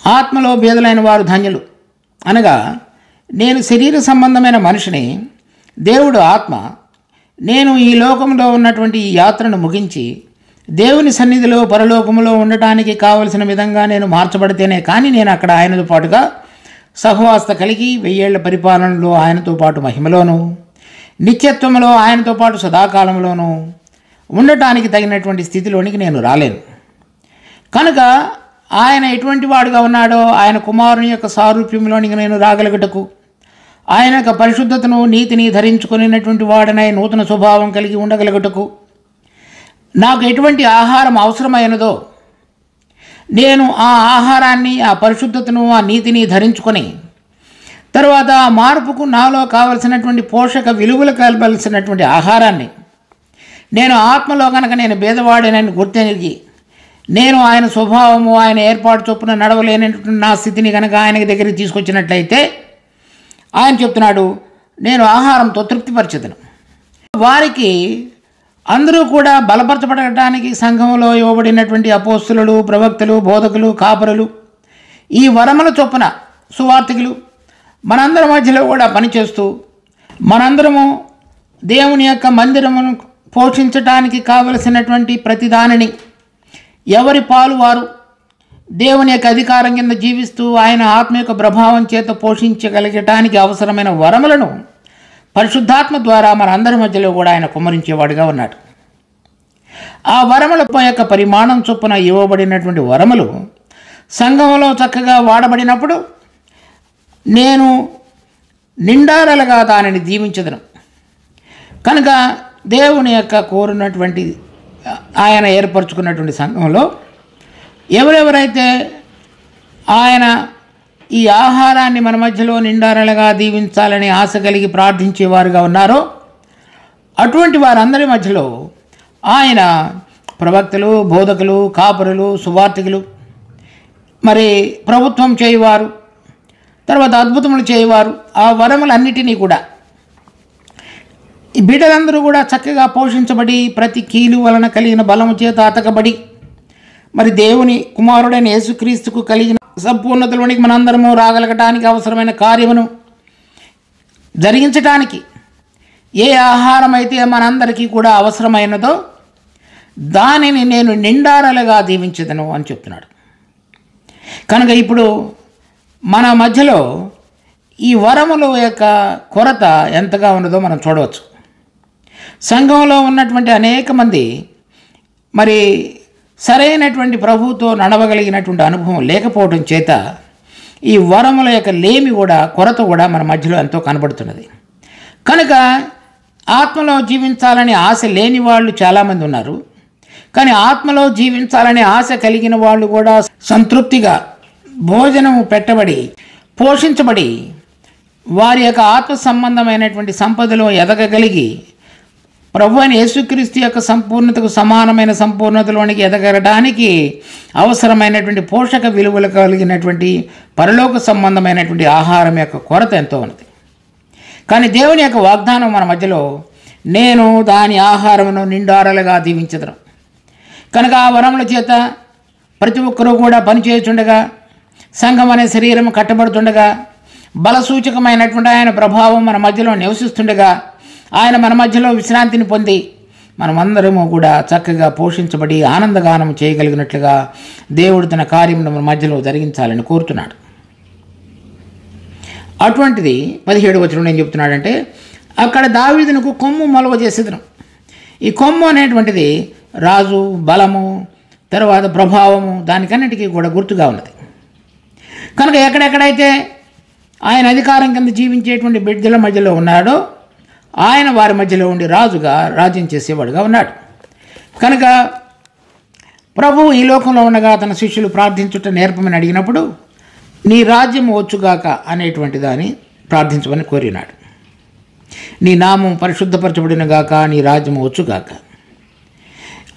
ఆత్మలో బీదలైన వారు ధన్యులు. అనగా నేను శరీర సంబంధమైన మనిషిని, దేవుడు ఆత్మ, నేను ఈ లోకంలో ఉన్నటువంటి ఈ యాత్రను ముగించి దేవుని సన్నిధిలో పరలోకములో ఉండటానికి కావలసిన విధంగా నేను మార్చబడితేనే కానీ నేను అక్కడ ఆయనతో పాటుగా సహవాసత కలిగి 1000 ఏళ్ల పరిపాలనలో ఆయనతో పాటు మహిమలోను, నిత్యత్వంలో ఆయనతో పాటు సదాకాలంలోనూ ఉండటానికి తగినటువంటి స్థితిలోనికి నేను రాలేను. కనుక ఆయన ఎటువంటి వాడుగా ఉన్నాడో ఆయన కుమారుని యొక్క సారూప్యంలోనికి నేను రాగలుగుటకు, ఆయన యొక్క పరిశుద్ధతను నీతిని ధరించుకునేటువంటి వాడనై నూతన స్వభావం కలిగి ఉండగలుగుటకు నాకు ఎటువంటి ఆహారం అవసరమైనదో నేను ఆ ఆహారాన్ని, ఆ పరిశుద్ధతను, ఆ నీతిని ధరించుకొని తర్వాత ఆ మార్పుకు నాలో కావలసినటువంటి పోషక విలువలు కలపాల్సినటువంటి ఆహారాన్ని నేను ఆత్మలో కనుక నేను భేదవాడినని గుర్తెరిగి నేను ఆయన స్వభావము, ఆయన ఏర్పాటు చొప్పున నడవలేనటువంటి నా స్థితిని కనుక ఆయన దగ్గరికి తీసుకొచ్చినట్లయితే ఆయన చెప్తున్నాడు, నేను ఆహారంతో తృప్తిపరచెదను. వారికి అందరూ కూడా బలపరచబడటానికి సంఘంలో ఇవ్వబడినటువంటి అపోస్తులు, ప్రవక్తలు, బోధకులు, కాపరులు, ఈ వరముల చొప్పున సువార్తికులు మనందరి మధ్యలో కూడా పనిచేస్తూ మనందరము దేవుని యొక్క మందిరమును పోషించటానికి కావలసినటువంటి ప్రతిదానిని ఎవరి పాలు వారు దేవుని యొక్క అధికారం కింద జీవిస్తూ ఆయన ఆత్మ యొక్క ప్రభావం చేత పోషించగలిగటానికి అవసరమైన వరములను పరిశుద్ధాత్మ ద్వారా మనందరి మధ్యలో కూడా ఆయన కుమ్మరించేవాడుగా ఉన్నాడు. ఆ వరముల యొక్క పరిమాణం చొప్పున ఇవ్వబడినటువంటి వరములు సంఘంలో చక్కగా వాడబడినప్పుడు నేను నిండారలుగా దానిని దీవించదను. కనుక దేవుని యొక్క కోరినటువంటి ఆయన ఏర్పరచుకున్నటువంటి సంఘంలో ఎవరెవరైతే ఆయన ఈ ఆహారాన్ని మన మధ్యలో నిండారలుగా దీవించాలని ఆశ కలిగి ప్రార్థించేవారుగా ఉన్నారో అటువంటి వారందరి మధ్యలో ఆయన ప్రవక్తలు, బోధకులు, కాపరులు, సువార్తికులు, మరి ప్రభుత్వం చేయవారు, తర్వాత అద్భుతములు చేయవారు, ఆ వరములన్నిటినీ కూడా ఈ బిడ్డలందరూ కూడా చక్కగా పోషించబడి ప్రతి కీలు వలన కలిగిన బలము చేత అతకబడి మరి దేవుని కుమారుడైన యేసుక్రీస్తుకు కలిగిన సంపూర్ణతలోనికి మనందరము రాగలగటానికి అవసరమైన కార్యమును జరిగించటానికి ఏ ఆహారం అయితే మనందరికీ కూడా అవసరమైనదో దానిని నేను నిండారలుగా దీవించదను అని చెప్తున్నాడు. కనుక ఇప్పుడు మన మధ్యలో ఈ వరముల యొక్క కొరత ఎంతగా ఉన్నదో మనం చూడవచ్చు. సంఘంలో ఉన్నటువంటి అనేక మంది మరి సరైనటువంటి ప్రభువుతో నడవగలిగినటువంటి అనుభవం లేకపోవడం చేత ఈ వరముల యొక్క లేమి కూడా, కొరత కూడా మన మధ్యలో ఎంతో కనబడుతున్నది. కనుక ఆత్మలో జీవించాలని ఆశ లేని వాళ్ళు చాలామంది ఉన్నారు. కానీ ఆత్మలో జీవించాలనే ఆశ కలిగిన వాళ్ళు కూడా సంతృప్తిగా భోజనము పెట్టబడి పోషించబడి వారి యొక్క ఆత్మ సంబంధమైనటువంటి సంపదలో ఎదగగలిగి ప్రభు అయిన యేసుక్రీస్తు యొక్క సంపూర్ణతకు సమానమైన సంపూర్ణతలోనికి ఎదగడానికి అవసరమైనటువంటి పోషక విలువలు కలిగినటువంటి పరలోక సంబంధమైనటువంటి ఆహారం యొక్క కొరత ఎంతో ఉన్నది. కానీ దేవుని యొక్క వాగ్దానం మన మధ్యలో, నేను దాని ఆహారమును నిండారలుగా దీవించదను. కనుక ఆ వరముల చేత ప్రతి ఒక్కరూ కూడా పనిచేస్తుండగా, సంఘం అనే శరీరం కట్టబడుతుండగా, బలసూచకమైనటువంటి ఆయన ప్రభావం మన మధ్యలో నివసిస్తుండగా, ఆయన మన మధ్యలో విశ్రాంతిని పొంది మనమందరము కూడా చక్కగా పోషించబడి ఆనందగానం చేయగలిగినట్లుగా దేవుడు తన కార్యమును మన మధ్యలో జరిగించాలని కోరుతున్నాడు. అటువంటిది 17వ వచనంలో ఏం చెప్తున్నాడంటే, అక్కడ దావీదునకు కొమ్ము మొలవ చేసేదను. ఈ కొమ్ము అనేటువంటిది రాజు, బలము, తర్వాత ప్రభావము, దానికన్నిటికీ కూడా గుర్తుగా ఉన్నది. కనుక ఎక్కడెక్కడైతే ఆయన అధికారం కింద జీవించేటువంటి బిడ్డల మధ్యలో ఉన్నాడో ఆయన వారి మధ్యలో ఉండి రాజుగా రాజ్యం చేసేవాడుగా ఉన్నాడు. కనుక ప్రభువు ఈ లోకంలో ఉండగా తన శిష్యులు ప్రార్థించుట నేర్పమని అడిగినప్పుడు నీ రాజ్యం వచ్చుగాక అనేటువంటి దాన్ని ప్రార్థించమని కోరినాడు. నీ నామం పరిశుద్ధపరచబడిన గాక, నీ రాజ్యం వచ్చుగాక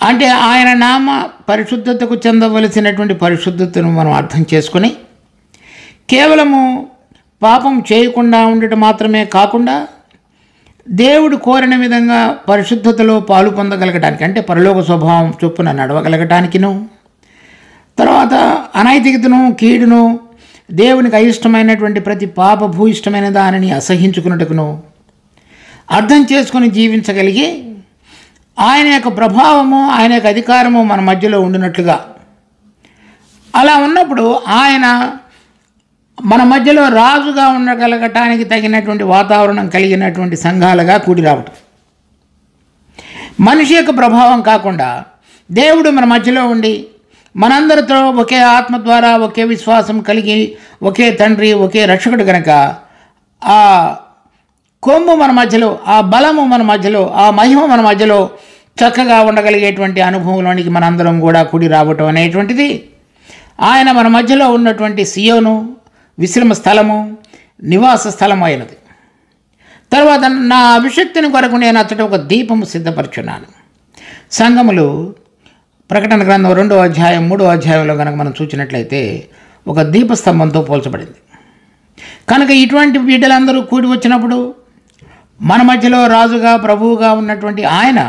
అంటే ఆయన నామ పరిశుద్ధతకు చెందవలసినటువంటి పరిశుద్ధతను మనం అర్థం చేసుకొని కేవలము పాపం చేయకుండా ఉండటం మాత్రమే కాకుండా దేవుడు కోరిన విధంగా పరిశుద్ధతలో పాలు పొందగలగటానికి, అంటే పరలోక స్వభావం చొప్పున నడవగలగటానికిను, తర్వాత అనైతికతను, కీడును, దేవునికి అయిష్టమైనటువంటి ప్రతి పాప భూయిష్టమైన దానిని అసహించుకున్నట్టుకును, అర్థం చేసుకొని జీవించగలిగి ఆయన యొక్క ప్రభావము, ఆయన యొక్క అధికారము మన మధ్యలో ఉండినట్లుగా, అలా ఉన్నప్పుడు ఆయన మన మధ్యలో రాజుగా ఉండగలగటానికి తగినటువంటి వాతావరణం కలిగినటువంటి సంఘాలుగా కూడి రావటం. మనిషి యొక్క ప్రభావం కాకుండా దేవుడు మన మధ్యలో ఉండి మనందరితో ఒకే ఆత్మ ద్వారా ఒకే విశ్వాసం కలిగి ఒకే తండ్రి, ఒకే రక్షకుడు కనుక ఆ కొమ్ము మన మధ్యలో, ఆ బలము మన మధ్యలో, ఆ మహిమ మన మధ్యలో చక్కగా ఉండగలిగేటువంటి అనుభవంలోనికి మనందరం కూడా కూడి రావటం అనేటువంటిది ఆయన మన మధ్యలో ఉన్నటువంటి సియోను, విశ్రమ స్థలము, నివాస స్థలము అయినది. తర్వాత నా అభిషక్తిని కొరకు నేను అతడు ఒక దీపము సిద్ధపరచున్నాను. సంఘములు ప్రకటన గ్రంథం 2వ అధ్యాయం 3వ అధ్యాయంలో కనుక మనం చూసినట్లయితే ఒక దీపస్తంభంతో పోల్చబడింది. కనుక ఇటువంటి బిడ్డలందరూ కూడి వచ్చినప్పుడు మన మధ్యలో రాజుగా, ప్రభువుగా ఉన్నటువంటి ఆయన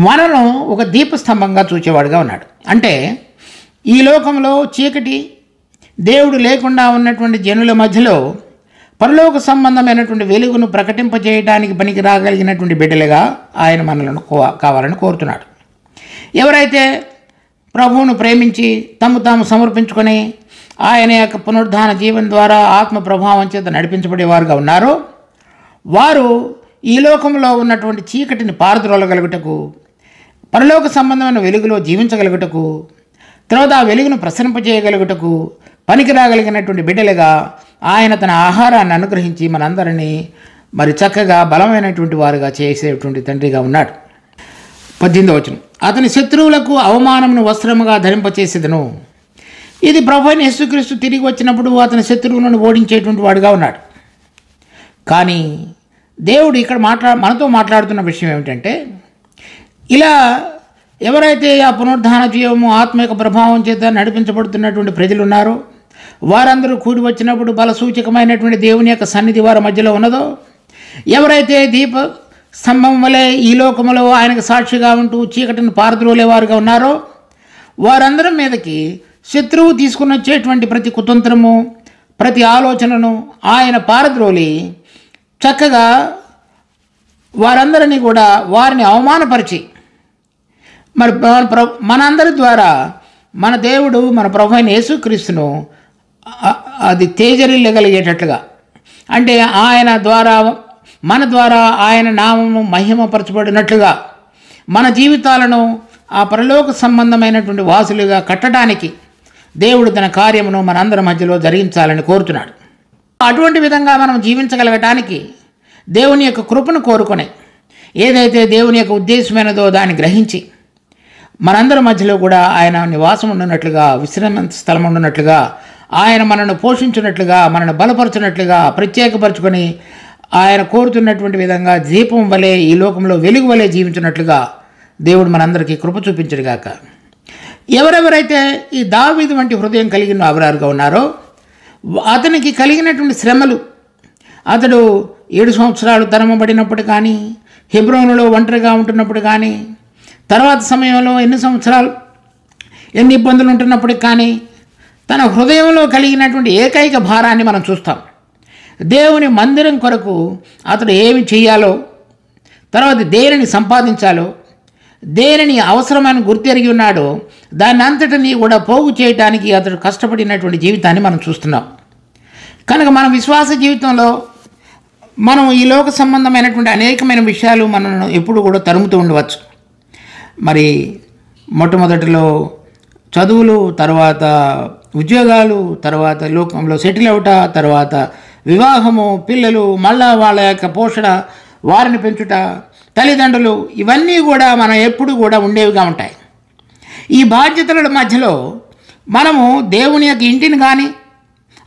మనను ఒక దీపస్తంభంగా చూచేవాడుగా ఉన్నాడు. అంటే ఈ లోకంలో చీకటి, దేవుడు లేకుండా ఉన్నటువంటి జనుల మధ్యలో పరలోక సంబంధమైనటువంటి వెలుగును ప్రకటింపజేయడానికి పనికి రాగలిగినటువంటి బిడ్డలుగా ఆయన మనలను కావాలని కోరుతున్నాడు. ఎవరైతే ప్రభువును ప్రేమించి తాము సమర్పించుకొని ఆయన యొక్క పునరుద్ధాన జీవన ద్వారా ఆత్మ ప్రభావం చేత నడిపించబడేవారుగా ఉన్నారో వారు ఈ లోకంలో ఉన్నటువంటి చీకటిని పారద్రోలగలుగుటకు, పరలోక సంబంధమైన వెలుగులో జీవించగలుగుటకు, తర్వాత ఆ వెలుగును ప్రసరింపజేయగలుగుటకు పనికి రాగలిగినటువంటి బిడ్డలుగా ఆయన తన ఆహారాన్ని అనుగ్రహించి మనందరినీ మరి చక్కగా బలమైనటువంటి వారుగా చేసేటువంటి తండ్రిగా ఉన్నాడు. 18వ వచనం, అతని శత్రువులకు అవమానమును వస్త్రముగా ధరింపచేసేదను. ఇది ప్రభువైన యేసుక్రీస్తు తిరిగి వచ్చినప్పుడు అతని శత్రువులను ఓడించేటువంటి వాడుగా ఉన్నాడు. కానీ దేవుడు ఇక్కడ మనతో మాట్లాడుతున్న విషయం ఏమిటంటే, ఇలా ఎవరైతే ఆ పునరుద్ధాన జీవము, ఆత్మ యొక్క ప్రభావం చేత నడిపించబడుతున్నటువంటి ప్రజలు ఉన్నారో వారందరూ కూడి వచ్చినప్పుడు బలసూచకమైనటువంటి దేవుని యొక్క సన్నిధి వారి మధ్యలో ఉన్నదో, ఎవరైతే దీప స్తంభం వలె ఈ లోకములో ఆయనకు సాక్షిగా ఉంటూ చీకటిని పారద్రోలేవారుగా ఉన్నారో వారందరి మీదకి శత్రువు తీసుకుని వచ్చేటువంటి ప్రతి కుతంత్రము, ప్రతి ఆలోచనను ఆయన పారద్రోలి చక్కగా వారందరినీ కూడా వారిని అవమానపరిచి మరి మనందరి ద్వారా మన దేవుడు, మన ప్రభు అయిన యేసుక్రీస్తును అది తేజరిల్లగలిగేటట్లుగా, అంటే ఆయన ద్వారా మన ద్వారా ఆయన నామము మహిమపరచబడినట్లుగా మన జీవితాలను ఆ పరలోక సంబంధమైనటువంటి వాసులుగా కట్టడానికి దేవుడు తన కార్యమును మనందరి మధ్యలో జరిగించాలని కోరుతున్నాడు. అటువంటి విధంగా మనం జీవించగలగటానికి దేవుని యొక్క కృపను కోరుకొని ఏదైతే దేవుని యొక్క ఉద్దేశమైనదో దాన్ని గ్రహించి మనందరి మధ్యలో కూడా ఆయన నివాసం ఉండున్నట్లుగా, విశ్రామ స్థలం ఉండున్నట్లుగా, ఆయన మనను పోషించినట్లుగా, మనను బలపరచినట్లుగా ప్రత్యేకపరచుకొని ఆయన కోరుతున్నటువంటి విధంగా దీపం వలె ఈ లోకంలో వెలుగు వలె జీవించినట్లుగా దేవుడు మనందరికీ కృప చూపించడుగాక. ఎవరెవరైతే ఈ దావీదు వంటి హృదయం కలిగిన అబ్రారుగా ఉన్నారో అతనికి కలిగినటువంటి శ్రమలు, అతడు 7 సంవత్సరాలు తరమబడినప్పుడు కానీ, హెబ్రోనులో ఒంటరిగా ఉంటున్నప్పుడు కానీ, తర్వాత సమయంలో ఎన్ని సంవత్సరాలు ఎన్ని ఇబ్బందులు ఉంటున్నప్పటికి కానీ తన హృదయంలో కలిగినటువంటి ఏకైక భారాన్ని మనం చూస్తాం. దేవుని మందిరం కొరకు అతడు ఏమి చేయాలో, తర్వాత దేనిని సంపాదించాలో, దేనిని అవసరమైన గుర్తెరిగి ఉన్నాడో దాన్ని అంతటినీ కూడా పోగు చేయడానికి అతడు కష్టపడినటువంటి జీవితాన్ని మనం చూస్తున్నాం. కనుక మన విశ్వాస జీవితంలో మనం ఈ లోక సంబంధమైనటువంటి అనేకమైన విషయాలు మనను ఎప్పుడు కూడా తరుముతూ ఉండవచ్చు. మరి మొట్టమొదటిలో చదువులు, తర్వాత ఉద్యోగాలు, తర్వాత లోకంలో సెటిల్ అవుట, తర్వాత వివాహము, పిల్లలు, మళ్ళా వాళ్ళ యొక్క పోషణ, వారిని పెంచుట, తల్లిదండ్రులు, ఇవన్నీ కూడా మనం ఎప్పుడు కూడా ఉండేవిగా ఉంటాయి. ఈ బాధ్యతల మధ్యలో మనము దేవుని యొక్క ఇంటిని కానీ,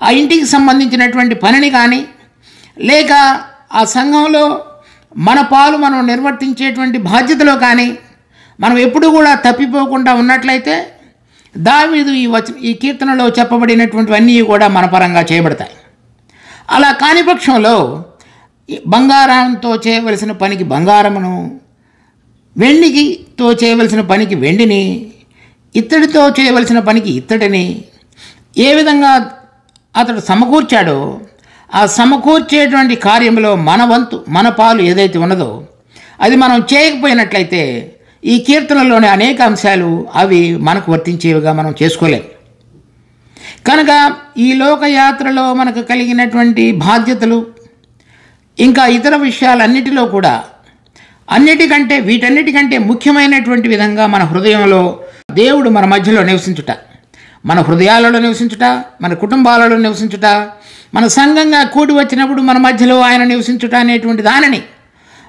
ఆ ఇంటికి సంబంధించినటువంటి పనిని కానీ, లేక ఆ సంఘంలో మన పాలు మనం నిర్వర్తించేటువంటి బాధ్యతలో కానీ మనం ఎప్పుడు కూడా తప్పిపోకుండా ఉన్నట్లయితే దావీదు ఈ కీర్తనలో చెప్పబడినటువంటివన్నీ కూడా మన పరంగా చేయబడతాయి. అలా కాని పక్షంలో బంగారంతో చేయవలసిన పనికి బంగారమును, వెండితో చేయవలసిన పనికి వెండిని, ఇత్తడితో చేయవలసిన పనికి ఇత్తడిని ఏ విధంగా అతడు సమకూర్చాడో ఆ సమకూర్చేటువంటి కార్యంలో మన వంతు, మన పాలు ఏదైతే ఉన్నదో అది మనం చేయకపోయినట్లయితే ఈ కీర్తనలోని అనేక అంశాలు అవి మనకు వర్తించేవిగా మనం చేసుకోలేం. కనుక ఈ లోకయాత్రలో మనకు కలిగినటువంటి బాధ్యతలు ఇంకా ఇతర విషయాలన్నిటిలో కూడా వీటన్నిటికంటే ముఖ్యమైనటువంటి విధంగా మన హృదయంలో దేవుడు మన మధ్యలో నివసించుట, మన హృదయాలలో నివసించుట, మన కుటుంబాలలో నివసించుట, మన సంఘంగా కూడి వచ్చినప్పుడు మన మధ్యలో ఆయన నివసించుట అనేటువంటి దానిని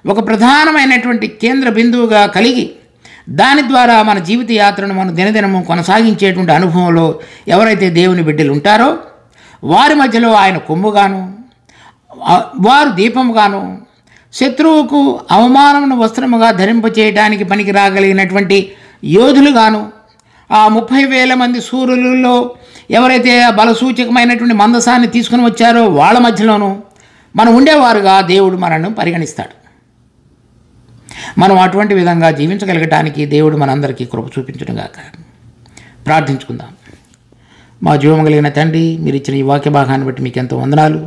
ఒక ప్రధానమైనటువంటి కేంద్ర బిందువుగా కలిగి దాని ద్వారా మన జీవిత యాత్రను మనం దినదినము కొనసాగించేటువంటి అనుభవంలో ఎవరైతే దేవుని బిడ్డలు ఉంటారో వారి మధ్యలో ఆయన కొమ్ముగాను, వారు దీపముగాను, శత్రువుకు అవమానమును వస్త్రముగా ధరింపచేయడానికి పనికి రాగలిగినటువంటి యోధులుగాను, ఆ 30,000 మంది సూర్యులలో ఎవరైతే బలసూచకమైనటువంటి మందసాన్ని తీసుకుని వచ్చారో వాళ్ళ మధ్యలోనూ మనం ఉండేవారుగా దేవుడు మనల్ని పరిగణిస్తాడు. మనం అటువంటి విధంగా జీవించగలగటానికి దేవుడు మనందరికీ కృప చూపించునుగాక. ప్రార్థించుకుందాం. మా జీవం కలిగిన తండ్రి, మీరు ఇచ్చిన ఈ వాక్య భాగాన్ని బట్టి మీకు ఎంతో వందనాలు.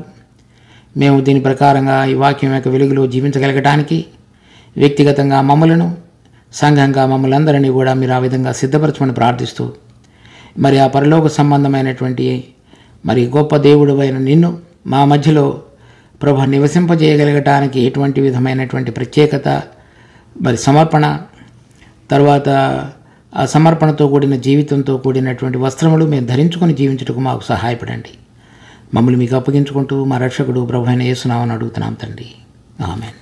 మేము దీని ప్రకారంగా ఈ వాక్యం యొక్క వెలుగులో జీవించగలగటానికి వ్యక్తిగతంగా మమ్మలను, సంఘంగా మమ్మల్ని అందరినీ కూడా మీరు ఆ విధంగా సిద్ధపరచమని ప్రార్థిస్తూ, మరి ఆ పరలోక సంబంధమైనటువంటి మరి గొప్ప దేవుడు అయిన నిన్ను మా మధ్యలో ప్రభు నివసింపజేయగలగటానికి ఎటువంటి విధమైనటువంటి ప్రత్యేకత, మరి సమర్పణ, తర్వాత ఆ సమర్పణతో కూడిన జీవితంతో కూడినటువంటి వస్త్రములు మేము ధరించుకొని జీవించుటకు మాకు సహాయపడండి. మమ్మల్ని మీకు అప్పగించుకుంటూ మా రక్షకుడు ప్రభు అయిన యేసు నామమున అడుగుతున్నాం తండ్రి. ఆమేన్.